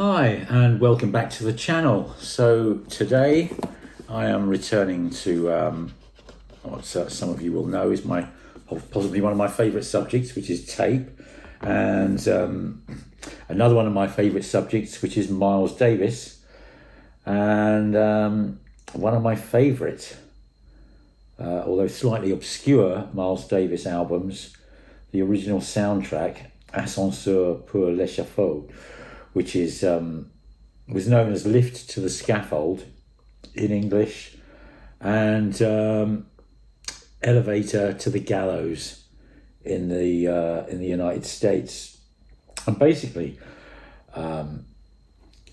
Hi and welcome back to the channel. So today I am returning to what some of you will know is possibly one of my favourite subjects, which is tape, and another one of my favourite subjects, which is Miles Davis, and one of my favourite, although slightly obscure, Miles Davis albums, the original soundtrack, Ascenseur pour l'échafaud, which is was known as Lift to the Scaffold in English, and Elevator to the Gallows in the United States. And basically,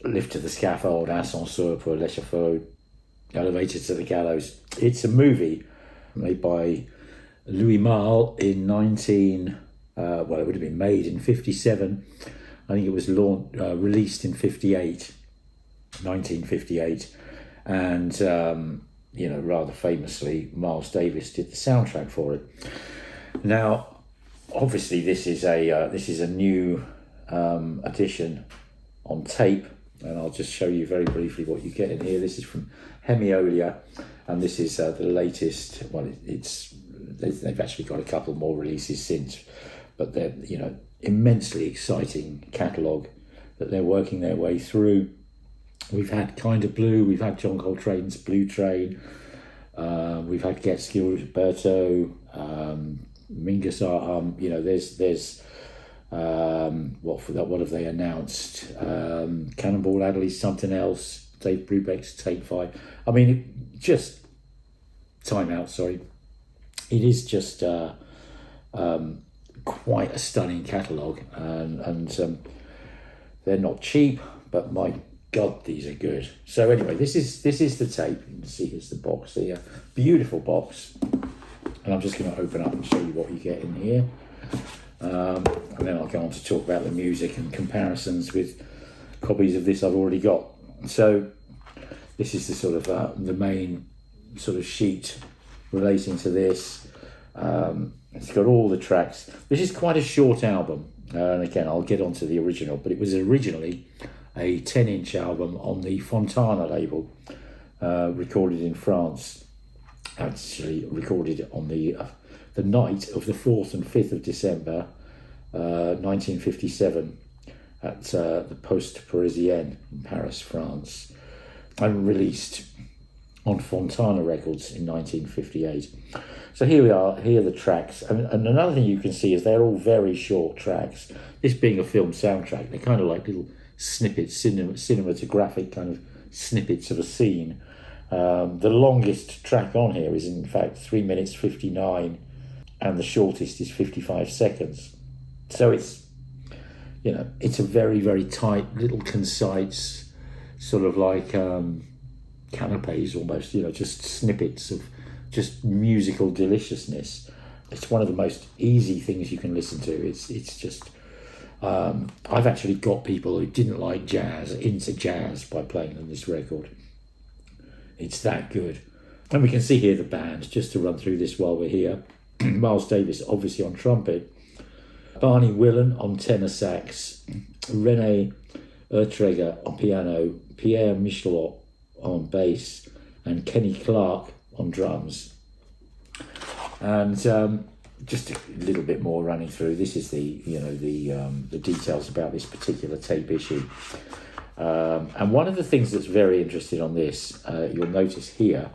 Lift to the Scaffold, Ascenseur pour l'échafaud, Elevator to the Gallows. It's a movie made by Louis Malle in it would have been made in 1957. I think it was released in 1958, and rather famously, Miles Davis did the soundtrack for it. Now, obviously, this is a new edition on tape, and I'll just show you very briefly what you get in here. This is from Hemiolia, and this is the latest. Well, they've actually got a couple more releases since, but they're immensely exciting catalogue that they're working their way through. We've had Kind of Blue, we've had John Coltrane's Blue Train, we've had Get Gilberto, Mingus. There's what have they announced? Cannonball Adderley's Something Else, Dave Brubeck's Tape 5. I mean, just Time Out. Sorry, it is just. Quite a stunning catalogue, and they're not cheap, but my God, these are good. So anyway, this is the tape. You can see here's the box here, beautiful box, and I'm just going to open up and show you what you get in here, and then I'll go on to talk about the music and comparisons with copies of this I've already got. So this is the sort of the main sort of sheet relating to this. It's got all the tracks. This is quite a short album, and again I'll get onto the original, but it was originally a 10-inch album on the Fontana label, recorded in France, actually recorded on the night of the 4th and 5th of December 1957 at the Poste Parisienne in Paris, France, and released on Fontana Records in 1958. So here we are, here are the tracks. And another thing you can see is they're all very short tracks. This being a film soundtrack, they're kind of like little snippets, cinematographic kind of snippets of a scene. The longest track on here is in fact 3 minutes 59, and the shortest is 55 seconds. So it's a very, very tight, little concise, sort of like canapes almost, just snippets of just musical deliciousness. It's one of the most easy things you can listen to. It's just I've actually got people who didn't like jazz into jazz by playing them this record. It's that good. And we can see here the band, just to run through this while we're here. Miles Davis obviously on trumpet, Barney Willen on tenor sax, René Ertreger on piano, Pierre Michelot on bass, and Kenny Clark on drums. And just a little bit more running through. This is the details about this particular tape issue. And one of the things that's very interesting on this, you'll notice here,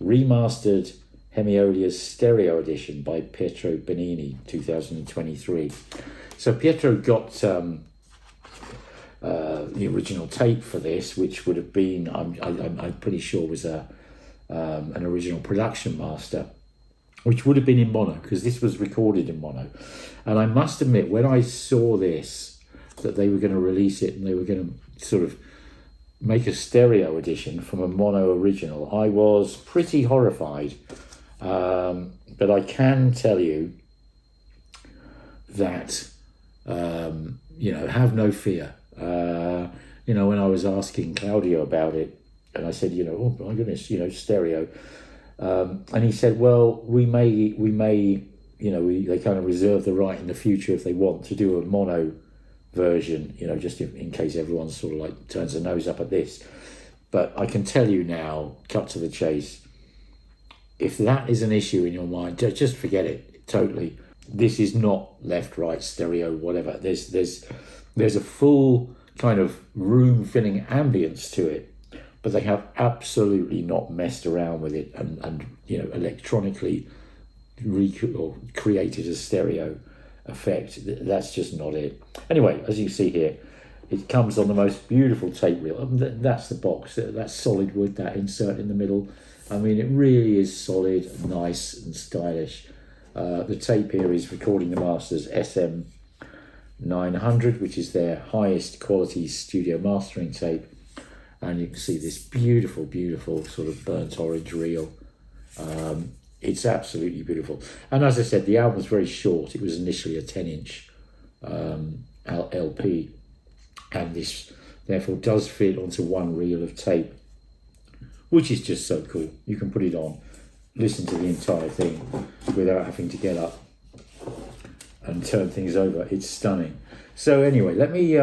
remastered Hemiolia's stereo edition by Pietro Benini, 2023. So Pietro got the original tape for this, which would have been, I'm pretty sure was an original production master, which would have been in mono, because this was recorded in mono. And I must admit, when I saw this, that they were going to release it and they were going to sort of make a stereo edition from a mono original, I was pretty horrified. But I can tell you that, have no fear. When I was asking Claudio about it, and I said, oh my goodness, stereo. And he said, well, we may, they kind of reserve the right in the future if they want to do a mono version, you know, just in case everyone sort of like turns their nose up at this. But I can tell you now, cut to the chase, if that is an issue in your mind, just forget it totally. This is not left, right, stereo, whatever. There's a full kind of room-filling ambience to it, but they have absolutely not messed around with it and you know, electronically created a stereo effect. That's just not it. Anyway, as you see here, it comes on the most beautiful tape reel. That's the box, that's solid wood, that insert in the middle. I mean, it really is solid, nice and stylish. The tape here is Recording the Masters SM900, which is their highest quality studio mastering tape. And you can see this beautiful, beautiful sort of burnt orange reel. It's absolutely beautiful. And as I said, the album's very short. It was initially a 10-inch LP. And this, therefore, does fit onto one reel of tape, which is just so cool. You can put it on, listen to the entire thing without having to get up and turn things over. It's stunning. So anyway, let me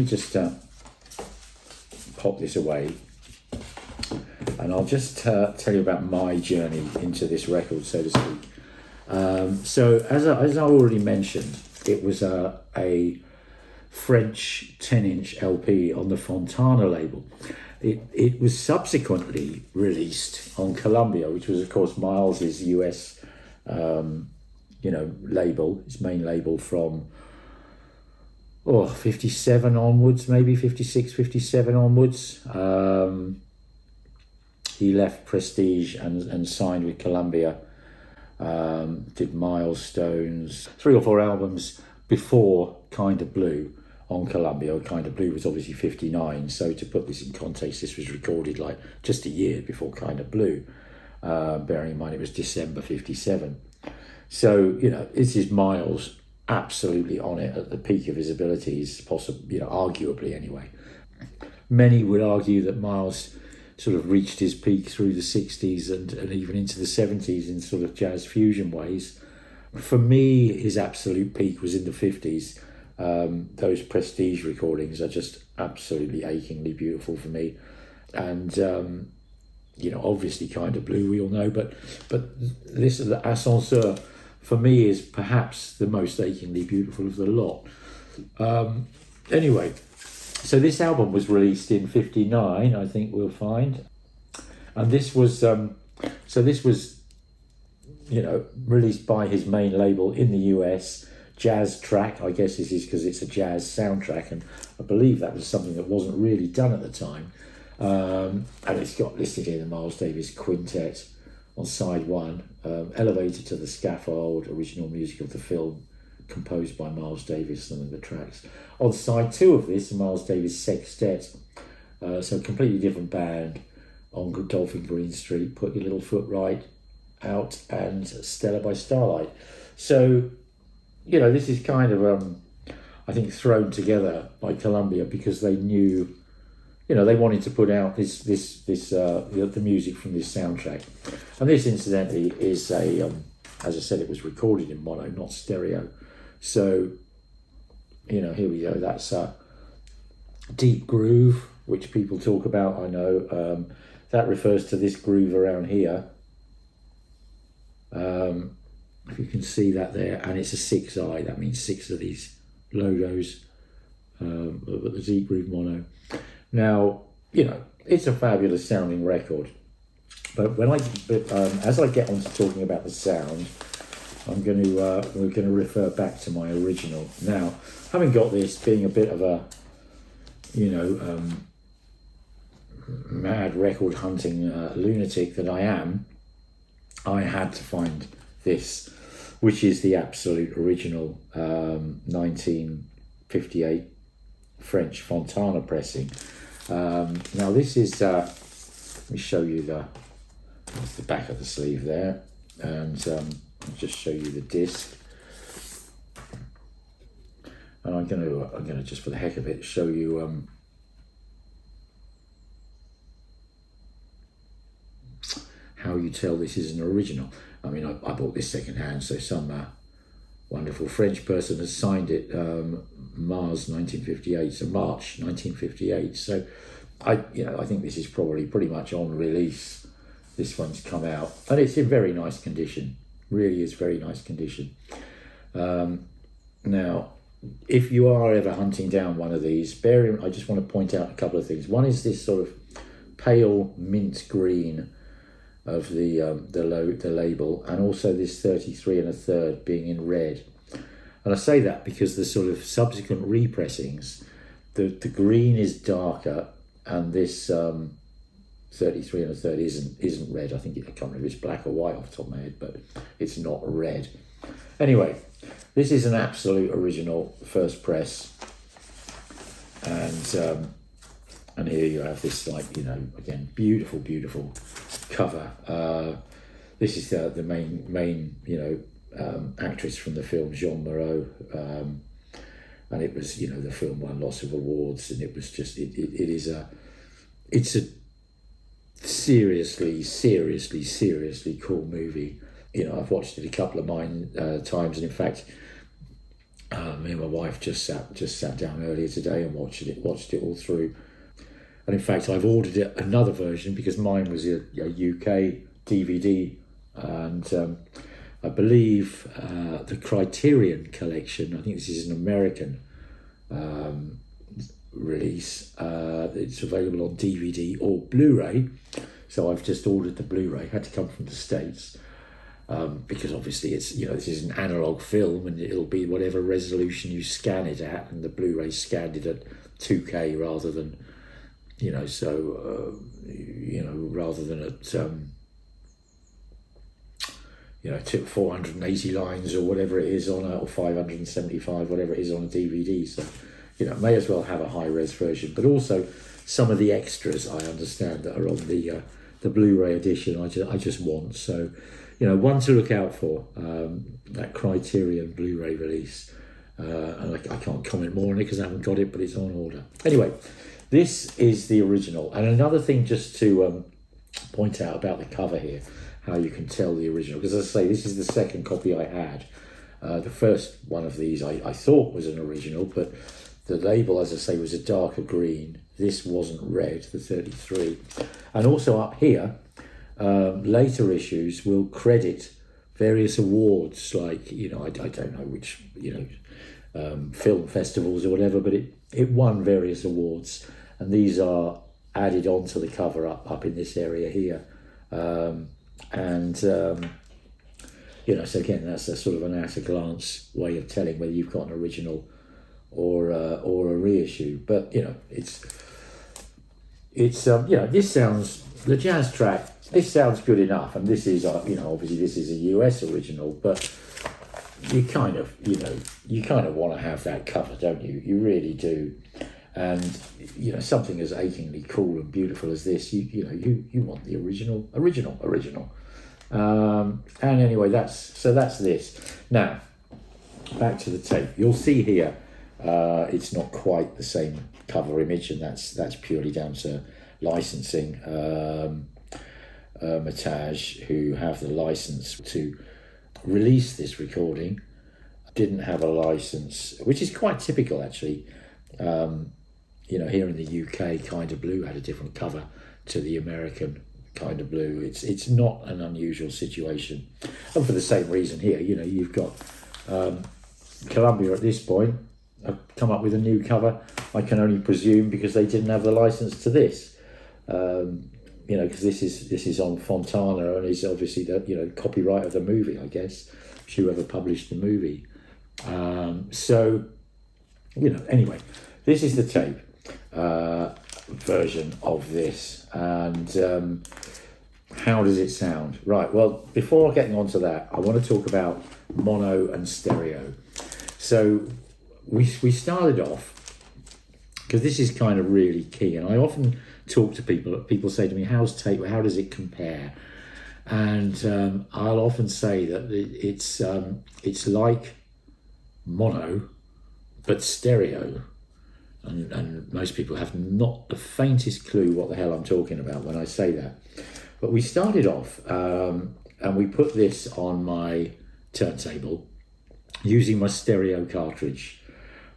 just pop this away, and I'll just tell you about my journey into this record, so to speak. So as I already mentioned, it was a French 10-inch LP on the Fontana label. It was subsequently released on Columbia, which was, of course, Miles's US, label, his main label from 57 onwards, maybe 56, 57 onwards. He left Prestige and signed with Columbia. Did Milestones, 3 or 4 albums before Kinda Blue on Columbia. Kinda Blue was obviously 59, so to put this in context, this was recorded like just a year before Kinda Blue, bearing in mind it was December 57. So, you know, this is Miles absolutely on it at the peak of his abilities, possibly, you know, arguably anyway. Many would argue that Miles sort of reached his peak through the 60s and even into the 70s in sort of jazz fusion ways. For me, his absolute peak was in the 50s. Those Prestige recordings are just absolutely achingly beautiful for me. And, obviously Kinda Blue, we all know, but this, the Ascenseur, for me, is perhaps the most achingly beautiful of the lot. Anyway, so this album was released in 59, I think we'll find. And this was, released by his main label in the US, Jazz Track, I guess this is because it's a jazz soundtrack, and I believe that was something that wasn't really done at the time. And it's got listed here the Miles Davis Quintet on side 1, Elevated to the Scaffold, original music of the film, composed by Miles Davis, some of the tracks. On side 2 of this, the Miles Davis Sextet, so a completely different band, on Dolphin Green Street, Put Your Little Foot Right Out, and Stella by Starlight. So, you know, this is kind of, I think, thrown together by Columbia because they knew, you know, they wanted to put out the music from this soundtrack. And this, incidentally, is as I said, it was recorded in mono, not stereo. So, you know, here we go. That's Deep Groove, which people talk about, I know. That refers to this groove around here. If you can see that there, and it's a 6i, that means 6 of these logos, but the Deep Groove mono. Now, you know, it's a fabulous sounding record, but as I get on to talking about the sound, we're going to refer back to my original. Now, having got this, being a bit of a, mad record hunting lunatic that I am, I had to find this, which is the absolute original 1958 French Fontana pressing. Now this is, let me show you the back of the sleeve there, and I'll just show you the disc. And I'm gonna just for the heck of it show you how you tell this is an original. I mean, I bought this second hand, so some wonderful French person has signed it, March 1958. So I think this is probably pretty much on release. This one's come out, and it's in very nice condition. Really is very nice condition. Now, if you are ever hunting down one of these, I just want to point out a couple of things. One is this sort of pale mint green of the label, and also this 33 1/3 being in red. And I say that because the sort of subsequent repressings, the green is darker, and this 33 1/3 isn't red. I think I can't remember if it's black or white off the top of my head, but it's not red. Anyway, this is an absolute original first press, and here you have this, like, again, beautiful cover. This is the main actress from the film, Jean Moreau, and it was, the film won lots of awards, and it was just it's a seriously cool movie. I've watched it a couple of times, and in fact, me and my wife just sat down earlier today and watched it all through. And in fact, I've ordered another version because mine was a UK DVD, and I believe the Criterion collection, I think this is an American release, it's available on DVD or Blu-ray. So I've just ordered the Blu-ray. It had to come from the States, because obviously it's, this is an analog film, and it'll be whatever resolution you scan it at, and the Blu-ray scanned it at 2K rather than rather than at 480 lines or whatever it is or 575, whatever it is on a DVD. So may as well have a high res version. But also some of the extras, I understand, that are on the Blu-ray edition, I just want. So one to look out for, that Criterion Blu-ray release. And I can't comment more on it because I haven't got it, but it's on order. Anyway, this is the original. And another thing just to point out about the cover here, how you can tell the original, because as I say, this is the second copy I had. The first one of these I thought was an original, but the label, as I say, was a darker green. This wasn't red, the 33. And also up here, later issues will credit various awards, like, I don't know which, film festivals or whatever, but it won various awards, and these are added onto the cover up in this area here. So again, that's a sort of an at-a-glance way of telling whether you've got an original or a reissue. But this sounds, the jazz track, this sounds good enough, and this is obviously this is a US original, but you kind of want to have that cover, don't you? You really do. And something as achingly cool and beautiful as this, you want the original. And anyway, that's this. Now, back to the tape. You'll see here, it's not quite the same cover image, and that's purely down to licensing. Matage, who have the license to release this recording, didn't have a license, which is quite typical actually. Here in the UK, Kind of Blue had a different cover to the American Kind of Blue. It's not an unusual situation, and for the same reason here, you've got Columbia at this point have come up with a new cover. I can only presume because they didn't have the license to this. Because this is on Fontana, and is obviously the copyright of the movie, I guess, whoever published the movie. Anyway, this is the tape version of this, and how does it sound? Right, well, before getting on to that, I want to talk about mono and stereo. So we started off, because this is kind of really key, and I often talk to people say to me, how's tape, how does it compare? And I'll often say that it's like mono but stereo, and most people have not the faintest clue what the hell I'm talking about when I say that. But we started off and we put this on my turntable, using my stereo cartridge,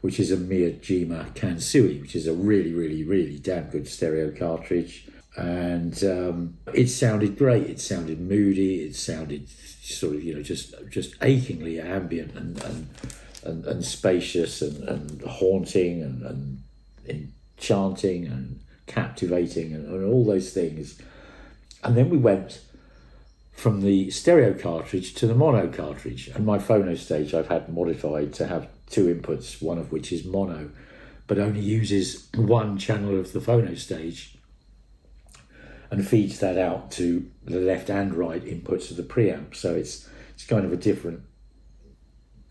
which is a Miyajima Kansui, which is a really, really, really damn good stereo cartridge. And it sounded great. It sounded moody. It sounded sort of, just achingly ambient and spacious and haunting and enchanting and captivating and all those things. And then we went from the stereo cartridge to the mono cartridge. And my phono stage I've had modified to have two inputs, one of which is mono, but only uses one channel of the phono stage and feeds that out to the left and right inputs of the preamp. So it's kind of a different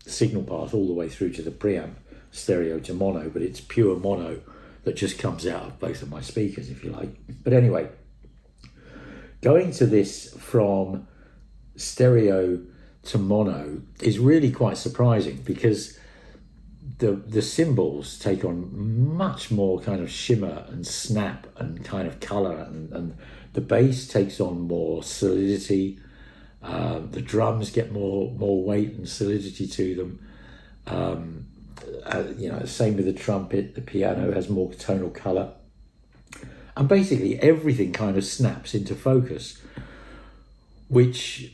signal path all the way through to the preamp, stereo to mono, but it's pure mono that just comes out of both of my speakers, if you like. But anyway, going to this from stereo to mono is really quite surprising, because the cymbals take on much more kind of shimmer and snap and kind of color, and the bass takes on more solidity. The drums get more weight and solidity to them. Same with the trumpet. The piano has more tonal color, and basically everything kind of snaps into focus, which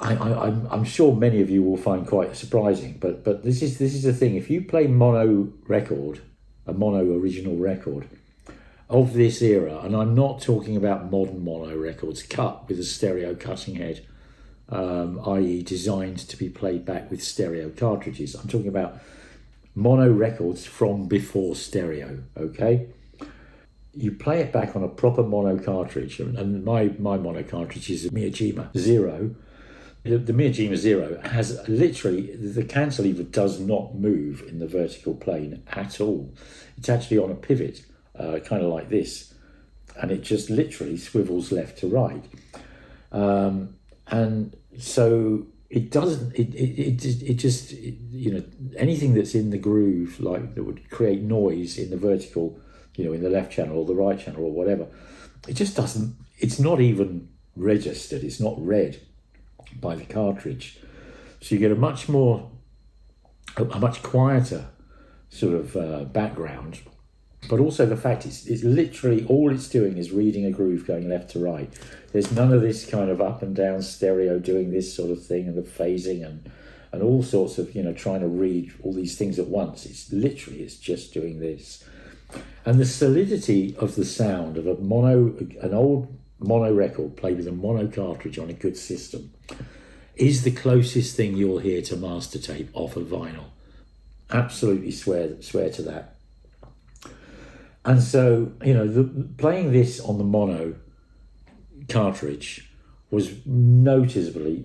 I'm sure many of you will find quite surprising, but this is the thing. If you play a mono original record of this era, and I'm not talking about modern mono records cut with a stereo cutting head, i.e. designed to be played back with stereo cartridges. I'm talking about mono records from before stereo, okay? You play it back on a proper mono cartridge, and my mono cartridge is a Miyajima Zero. The Miyajima Zero has literally, the cantilever does not move in the vertical plane at all. It's actually on a pivot, kind of like this, and it just literally swivels left to right. And so it doesn't, it just, anything that's in the groove, like that would create noise in the vertical, in the left channel or the right channel or whatever, it just doesn't, it's not even registered, it's not read by the cartridge. So you get a much quieter sort of background, but also the fact it's literally all it's doing is reading a groove going left to right. There's none of this kind of up and down stereo doing this sort of thing and the phasing and all sorts of, trying to read all these things at once. It's just doing this. And the solidity of the sound of an old mono record played with a mono cartridge on a good system is the closest thing you'll hear to master tape off a vinyl. Absolutely swear to that. And so, playing this on the mono cartridge was noticeably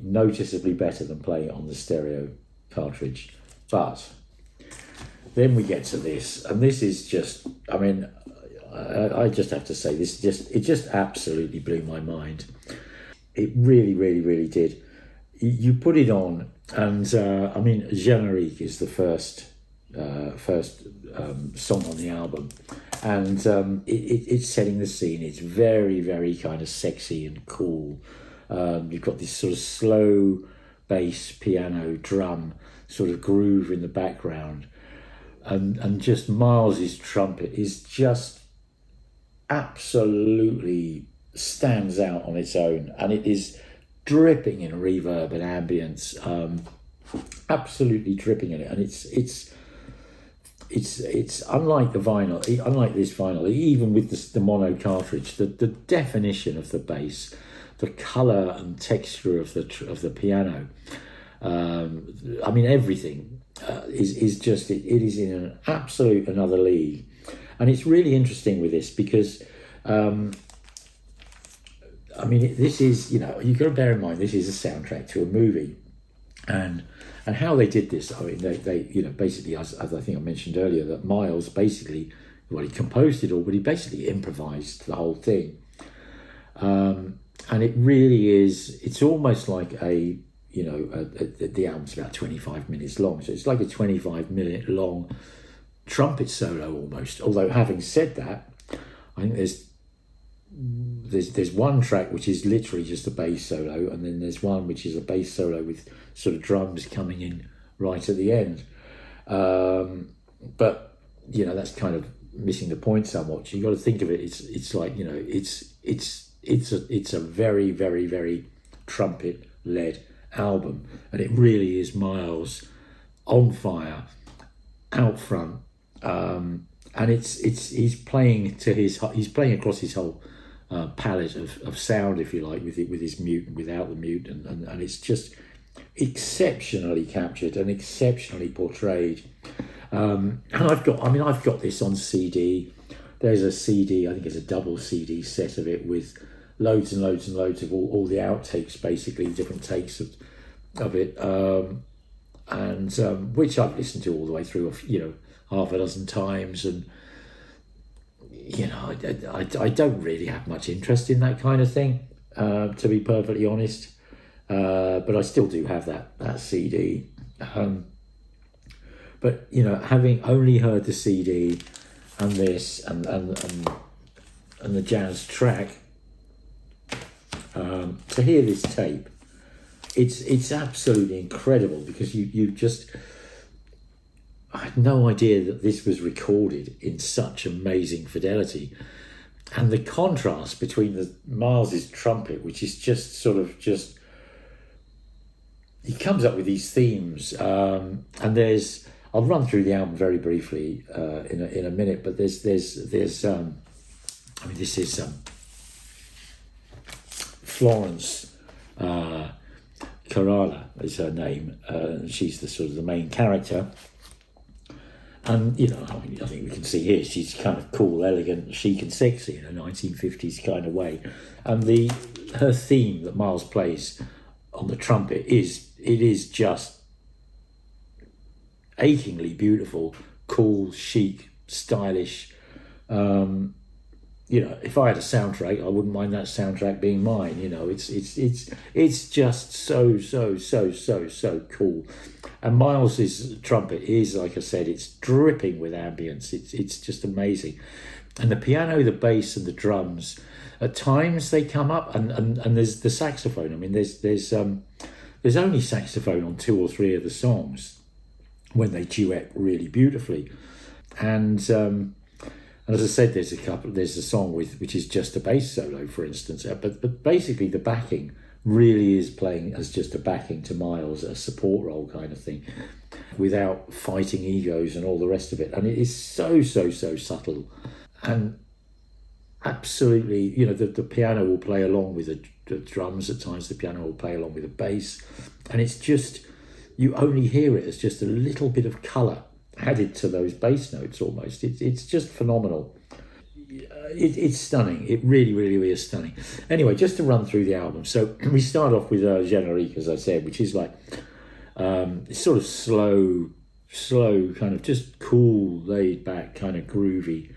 better than playing it on the stereo cartridge. But then we get to this, and this is just, I just have to say, it just absolutely blew my mind. It really, really, really did. You put it on, and Générique is the first song on the album, and it's setting the scene. It's very, very kind of sexy and cool. You've got this sort of slow bass, piano, drum sort of groove in the background, and just Miles's trumpet is just absolutely stands out on its own, and it is dripping in reverb and ambience, absolutely dripping in it. And it's unlike the vinyl, unlike this vinyl, even with the mono cartridge, the definition of the bass, the color and texture of the piano, everything is just, it is in an absolute another league. And it's really interesting with this because this is, you've got to bear in mind, this is a soundtrack to a movie, and how they did this. They basically, as I think I mentioned earlier, that Miles basically, he composed it all, but he basically improvised the whole thing. And it really is, it's almost like the album's about 25 minutes long, so it's like a 25-minute long trumpet solo almost. Although having said that, I think there's one track which is literally just a bass solo, and then there's one which is a bass solo with sort of drums coming in right at the end. But you know, that's kind of missing the point somewhat. You got to think of it. It's like, you know, it's a very, very, very trumpet led album, and it really is Miles on fire, out front, and he's playing across his whole palette of sound, if you like, with his mute and without the mute, and it's just exceptionally captured and exceptionally portrayed. And I've got this on CD. There's a CD, I think it's a double CD set of it with loads and loads and loads of all the outtakes, basically different takes of it, and which I've listened to all the way through, you know, half a dozen times. And you know, I don't really have much interest in that kind of thing, to be perfectly honest. But I still do have that CD. But you know, having only heard the CD and this and the jazz track, to hear this tape, it's absolutely incredible, because you just, I had no idea that this was recorded in such amazing fidelity, and the contrast between Miles's trumpet, which is just sort of just, he comes up with these themes, and there's, I'll run through the album very briefly in a minute, but there's I mean, this is Florence Kerala is her name, she's the sort of the main character. And you know, I think we can see here she's kind of cool, elegant, chic and sexy in a 1950s kind of way. And her theme that Miles plays on the trumpet is just achingly beautiful, cool, chic, stylish. You know, if I had a soundtrack, I wouldn't mind that soundtrack being mine. You know, it's just so cool. And Miles's trumpet is, like I said, it's dripping with ambience. It's just amazing. And the piano, the bass, and the drums, at times they come up, and there's the saxophone. I mean, there's only saxophone on 2 or 3 of the songs when they duet really beautifully. And as I said, there's a song which is just a bass solo, for instance. But basically the backing really is playing as just a backing to Miles, a support role kind of thing, without fighting egos and all the rest of it. And it is so subtle, and absolutely, you know, the piano will play along with the drums at times. The piano will play along with the bass, and it's just, you only hear it as just a little bit of colour added to those bass notes almost. It's just phenomenal. It's stunning. It really is stunning. Anyway, just to run through the album. So we start off with Générique, as I said, which is like sort of slow, kind of just cool, laid back, kind of groovy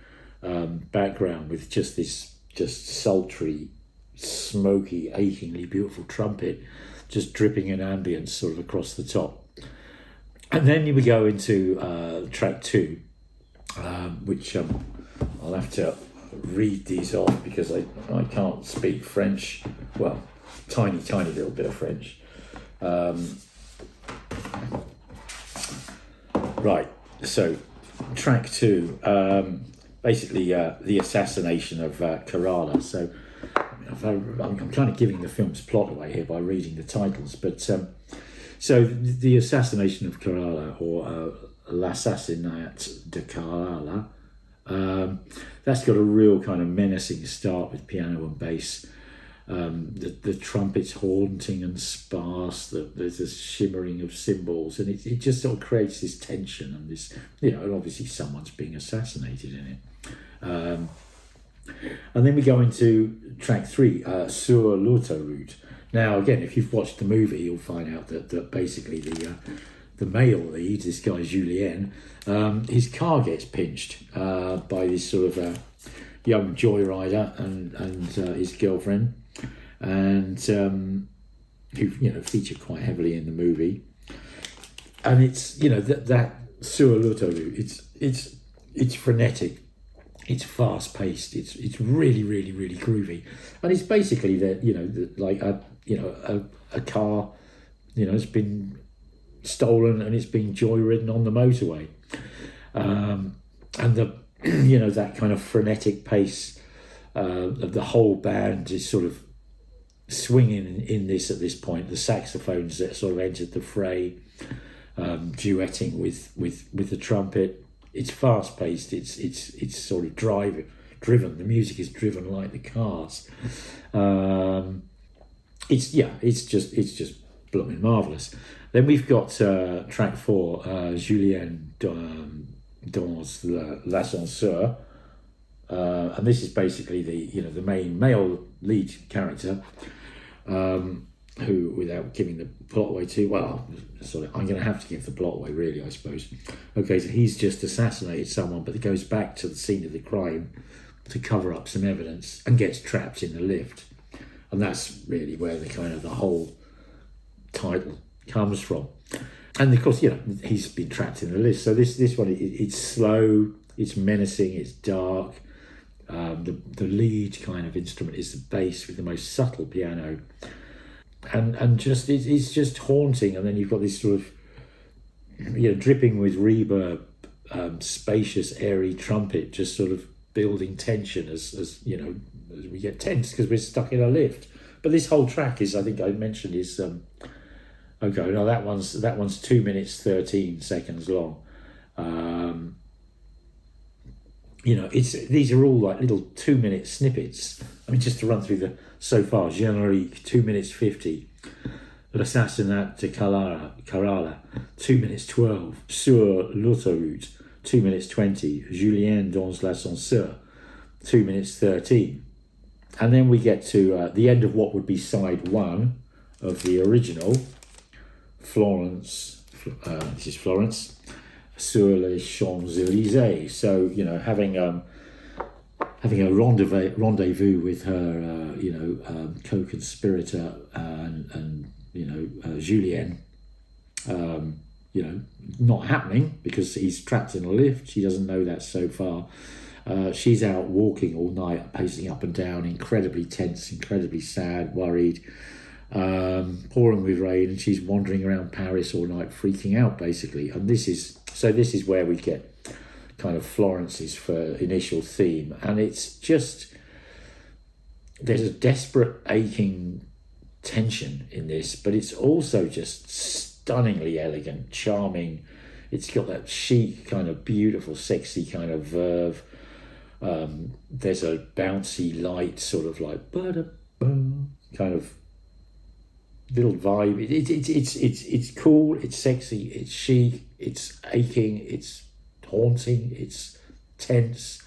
background with just this sultry, smoky, achingly beautiful trumpet just dripping in ambience sort of across the top. And then we go into track 2, which I'll have to read these off because I can't speak French. Well, tiny little bit of French. Right, so track 2, basically the assassination of Kerala. So I'm kind of giving the film's plot away here by reading the titles, but so the assassination of Kerala, or l'assassinat de Kerala, that's got a real kind of menacing start with piano and bass. The trumpet's haunting and sparse. There's a shimmering of cymbals, and it just sort of creates this tension and this, you know, and obviously someone's being assassinated in it. And then we go into track 3, Sur l'autoroute. Now, again, if you've watched the movie, you'll find out that basically the male lead, this guy Julien, his car gets pinched by this sort of young joyrider and his girlfriend, and who, you know, feature quite heavily in the movie. And it's, you know, that Sur l'autoroute, it's frenetic. It's fast paced. It's really groovy, and it's basically that, you know, like a car, you know, has been stolen and it's being joyridden on the motorway. And the you know, that kind of frenetic pace of the whole band is sort of swinging in this at this point. The saxophones that sort of entered the fray, duetting with the trumpet. It's fast paced. It's sort of driven. The music is driven like the cars. It's just blooming marvelous. Then we've got track 4, Julien dans l'Ascenseur, and this is basically the main male lead character, who, without giving the plot away too well, I'm going to have to give the plot away, really, I suppose. Okay, so he's just assassinated someone, but he goes back to the scene of the crime to cover up some evidence and gets trapped in the lift, and that's really where the whole title comes from. And of course, he's been trapped in the lift. So this one, it's slow, it's menacing, it's dark. The lead kind of instrument is the bass with the most subtle piano, and just it's just haunting. And then you've got this sort of dripping with reverb, spacious, airy trumpet, just sort of building tension as we get tense because we're stuck in a lift. But this whole track is, I think I mentioned, is okay. No, that one's 2 minutes 13 seconds long. These are all like little 2-minute snippets. I mean, just to run through the so far: Générique, 2 minutes 50. L'Assassinat de Carala, 2 minutes 12. Sur l'autoroute, 2 minutes 20. Julien dans l'Ascenseur, 2 minutes 13. And then we get to the end of what would be side 1 of the original, Florence. This is Florence, sur les Champs-Élysées. So having a rendezvous with her co-conspirator and Julien, not happening because he's trapped in a lift. She doesn't know that so far. She's out walking all night, pacing up and down, incredibly tense, incredibly sad, worried, pouring with rain, and she's wandering around Paris all night, freaking out, basically. And this is where we get kind of Florence's initial theme, and it's just, there's a desperate, aching tension in this, but it's also just stunningly elegant, charming. It's got that chic, kind of beautiful, sexy kind of verve. There's a bouncy, light, sort of like kind of little vibe. It's cool, it's sexy, it's chic, it's aching, it's haunting, it's tense,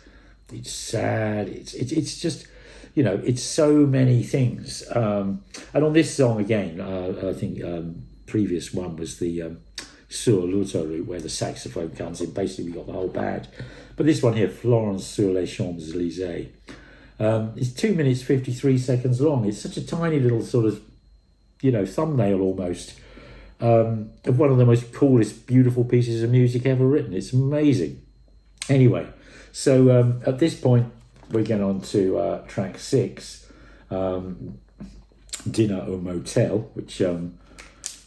it's sad. It's just, it's so many things. And on this song again, I think previous one was the Sur l'autoroute, where the saxophone comes in. Basically, we got the whole band. But this one here, Florence sur les Champs-Élysées, it's 2 minutes 53 seconds long. It's such a tiny little sort of, thumbnail almost, of one of the most coolest, beautiful pieces of music ever written. It's amazing. Anyway, so at this point, we get on to track 6, Dinner au Motel, which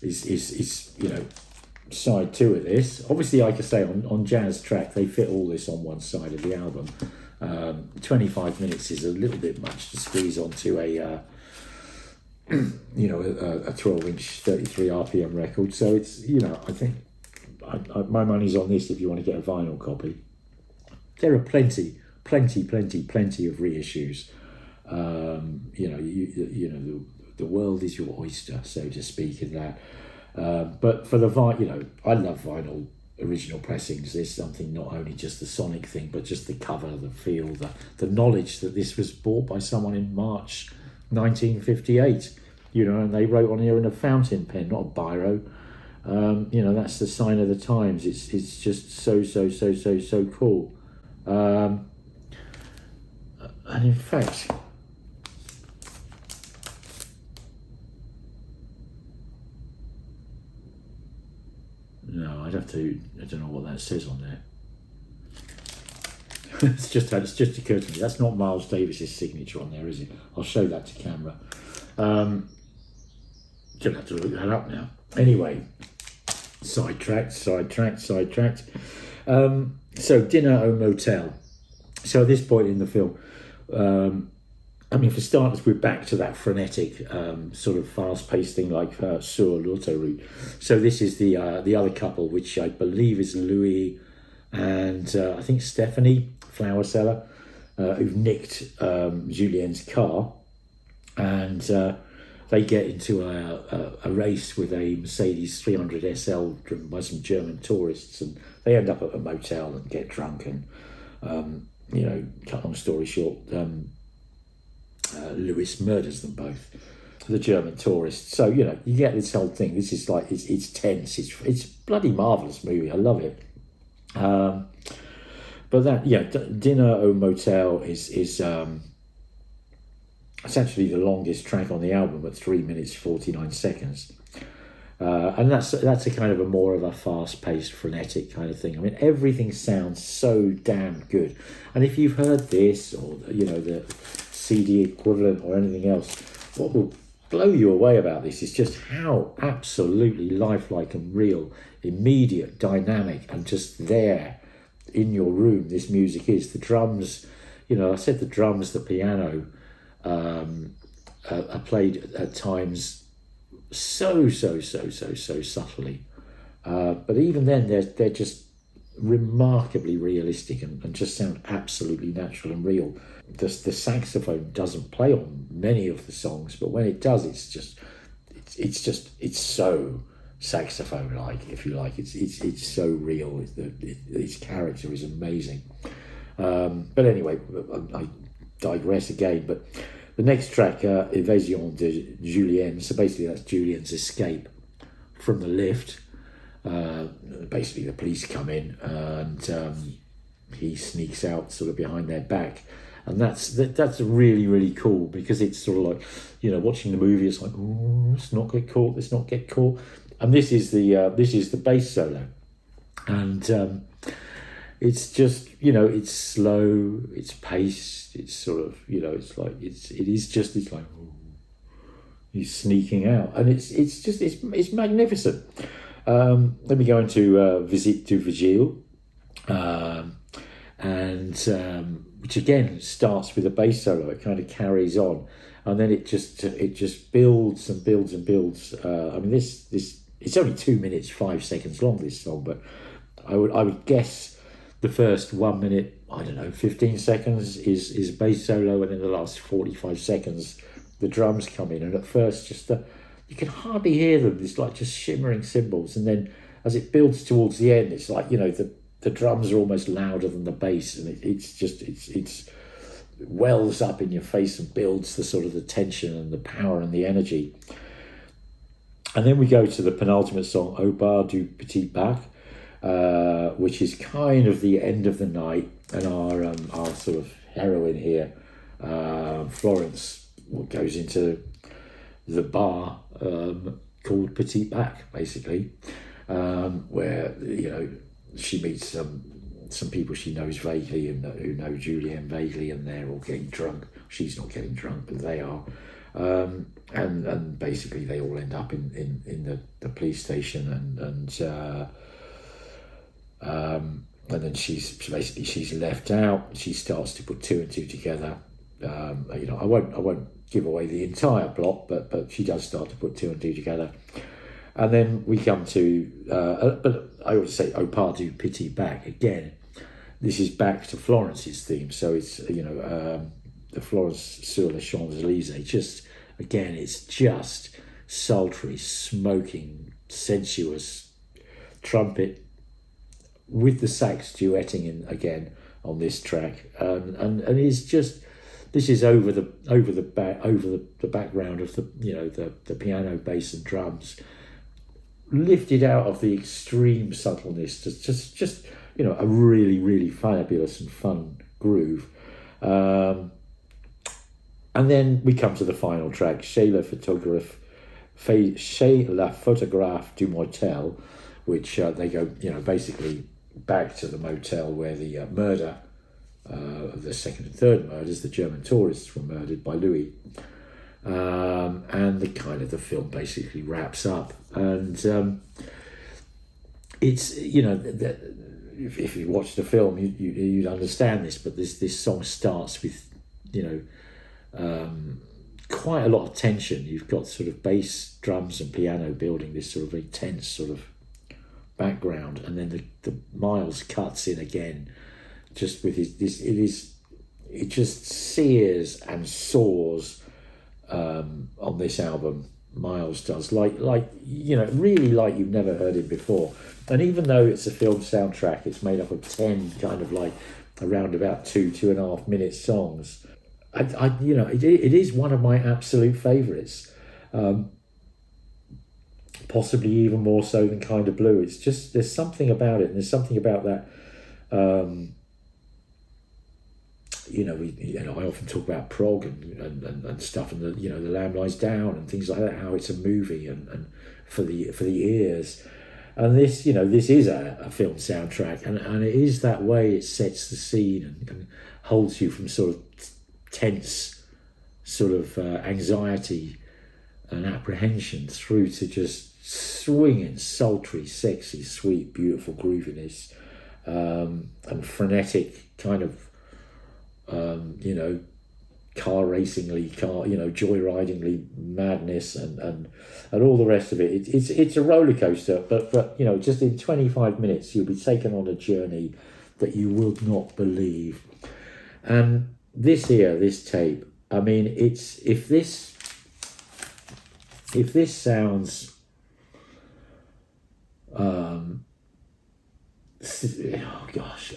is side 2 of this. Obviously, like I say, on Jazz Track, they fit all this on one side of the album. 25 minutes is a little bit much to squeeze onto a 12-inch 33 RPM record. So it's, I think my money's on this if you want to get a vinyl copy. There are plenty of reissues. The world is your oyster, so to speak, in that. But for the vinyl, I love vinyl original pressings. There's something, not only just the sonic thing, but just the cover, the feel, the knowledge that this was bought by someone in March 1958, and they wrote on here in a fountain pen, not a biro. That's the sign of the times. It's just so cool. And in fact, no, I don't know what that says on there. It's just occurred to me. That's not Miles Davis's signature on there, is it? I'll show that to camera. Gonna have to look that up now. Anyway, Sidetracked. So dinner au motel. So at this point in the film, I mean, for starters, we're back to that frenetic sort of fast-paced thing like Sur l'autoroute. So this is the other couple, which I believe is Louis and I think Stephanie, flower seller, who've nicked Julien's car, and they get into a race with a Mercedes 300 SL driven by some German tourists, and they end up at a motel and get drunk, and cut long story short, Louis murders them both, the German tourists. So you get this whole thing. This is like it's tense. It's a bloody marvelous movie. I love it. But that Dinner au Motel is it's actually the longest track on the album at 3 minutes 49 seconds. And that's a kind of a more of a fast-paced, frenetic kind of thing. I mean, everything sounds so damn good. And if you've heard this, or the CD equivalent or anything else, what will blow you away about this is just how absolutely lifelike and real, immediate, dynamic, and just there in your room this music is. The drums, I said the drums, the piano are played at times so subtly, but even then they're just remarkably realistic and just sound absolutely natural and real. The saxophone doesn't play on many of the songs, but when it does, it's so saxophone-like, if you like. It's so real. Its character is amazing. But anyway, I digress again. But the next track, Évasion de Julien. So basically, that's Julien's escape from the lift. Basically, the police come in and he sneaks out sort of behind their back. And that's really, really cool, because it's sort of like, watching the movie, it's like, oh, let's not get caught. And this is the bass solo. And it's just, it's slow, it's paced, it's sort of, it's like, it's like, oh, he's sneaking out. And it's magnificent. Then we go into Visite du Vigile, which again starts with a bass solo. It kind of carries on, and then it just builds and builds and builds. I mean, this it's only 2 minutes 5 seconds long, this song, but I would guess the first 1 minute, 15 seconds is bass solo, and then the last 45 seconds the drums come in, and at first you can hardly hear them. It's like just shimmering cymbals, and then as it builds towards the end, it's like the drums are almost louder than the bass, and it's wells up in your face and builds the sort of the tension and the power and the energy. And then we go to the penultimate song, Au bar du petit bac, which is kind of the end of the night, and our sort of heroine here, Florence, goes into the bar called Petit Bac, basically, where she meets some people she knows vaguely and who know Julien vaguely, and they're all getting drunk. She's not getting drunk, but they are, and basically they all end up in the police station, and then she's left out. She starts to put two and two together. I won't give away the entire plot, but she does start to put two and two together. And then we come to, but I would say Au bar du petit bac again. This is back to Florence's theme, so it's the Florence sur les Champs-Élysées. Just again, it's just sultry, smoking, sensuous trumpet with the sax duetting in again on this track, and it's just. This is over the background of the piano, bass, and drums, lifted out of the extreme subtleness to just a really, really fabulous and fun groove. And then we come to the final track, Chez la photographe du motel, which they go basically back to the motel where the murder. The second and third murders, the German tourists were murdered by Louis, and the film basically wraps up. And it's, if you watch the film, you'd understand this, but this song starts with, quite a lot of tension. You've got sort of bass, drums and piano building this sort of very tense sort of background, and then the Miles cuts in again, just with it just sears and soars on this album. Miles does, like really like you've never heard him before. And even though it's a film soundtrack, it's made up of 10 kind of like around about 2.5 minute songs. It is one of my absolute favourites, possibly even more so than Kind of Blue. It's just, there's something about it, and there's something about that. I often talk about prog and stuff, and the Lamb Lies Down and things like that, how it's a movie and for the ears. And this is a film soundtrack, and it is that way. It sets the scene and holds you from sort of tense sort of anxiety and apprehension through to just swinging, sultry, sexy, sweet, beautiful grooviness, and frenetic kind of car racingly, joyridingly madness and all the rest of it. It's a roller coaster, but just in 25 minutes you'll be taken on a journey that you would not believe. And this tape, I mean, if this sounds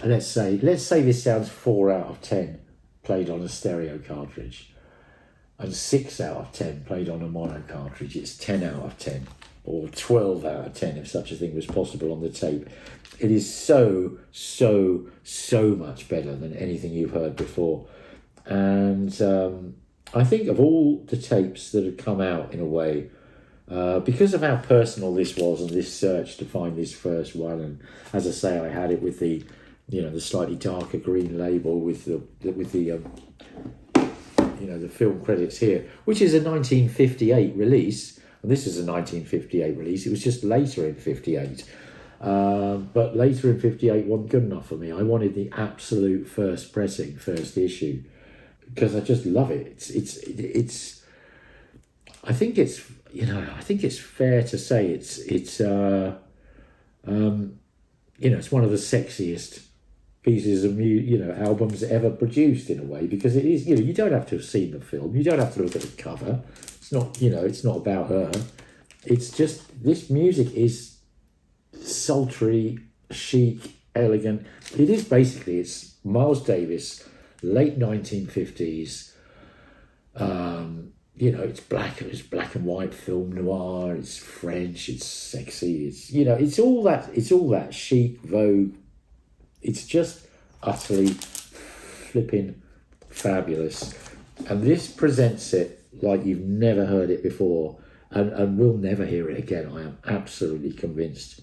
let's say this sounds 4 out of 10 played on a stereo cartridge, and 6 out of 10 played on a mono cartridge, it's 10 out of 10, or 12 out of 10 if such a thing was possible on the tape. It is so much better than anything you've heard before. And I think of all the tapes that have come out, in a way, because of how personal this was, and this search to find this first one, and as I say, I had it with the slightly darker green label with the film credits here, which is a 1958 release, and this is a 1958 release. It was just later in 58, but later in 58 wasn't good enough for me. I wanted the absolute first pressing, first issue, because I just love it. It's I think it's fair to say it's one of the sexiest pieces of albums ever produced, in a way, because it is, you don't have to have seen the film, you don't have to look at the cover. It's not, it's not about her. It's just, this music is sultry, chic, elegant. It is basically, it's Miles Davis, late 1950s. It's black and white film noir. It's French. It's sexy. It's all that chic Vogue. It's just utterly flipping fabulous, and this presents it like you've never heard it before, and will never hear it again. I am absolutely convinced.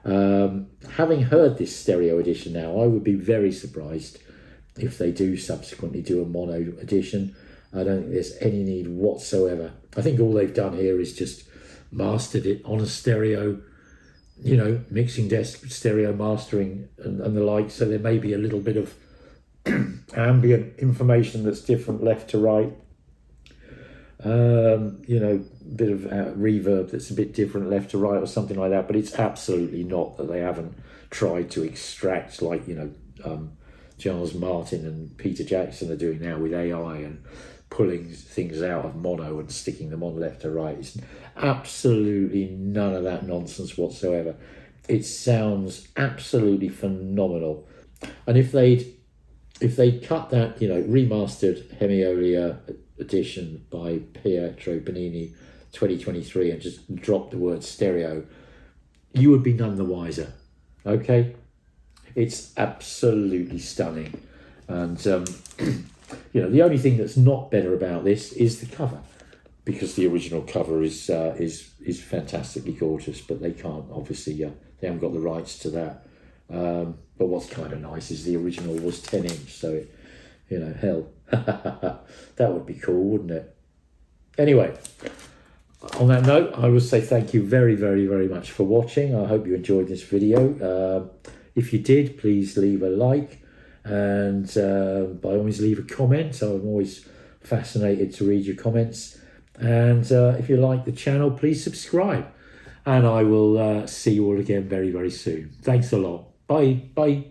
Having heard this stereo edition now, I would be very surprised if they do subsequently do a mono edition. I don't think there's any need whatsoever. I think all they've done here is just mastered it on a stereo, mixing desk, stereo mastering and the like. So there may be a little bit of ambient information that's different left to right. Bit of reverb that's a bit different left to right or something like that. But it's absolutely not that they haven't tried to extract, like, Charles Martin and Peter Jackson are doing now with AI, and pulling things out of mono and sticking them on left to right. It's absolutely none of that nonsense whatsoever. It sounds absolutely phenomenal. And if they'd cut that, remastered Hemiolia edition by Pietro Benini 2023 and just dropped the word stereo, you would be none the wiser. Okay? It's absolutely stunning. And the only thing that's not better about this is the cover, because the original cover is fantastically gorgeous, but they can't, obviously, they haven't got the rights to that. But what's kind of nice is the original was 10 inch, so hell, that would be cool, wouldn't it? Anyway, on that note, I will say thank you very, very, very much for watching. I hope you enjoyed this video. If you did, please leave a like, and by all means leave a comment. I'm always fascinated to read your comments. And if you like the channel, please subscribe. And I will see you all again very, very soon. Thanks a lot. Bye. Bye.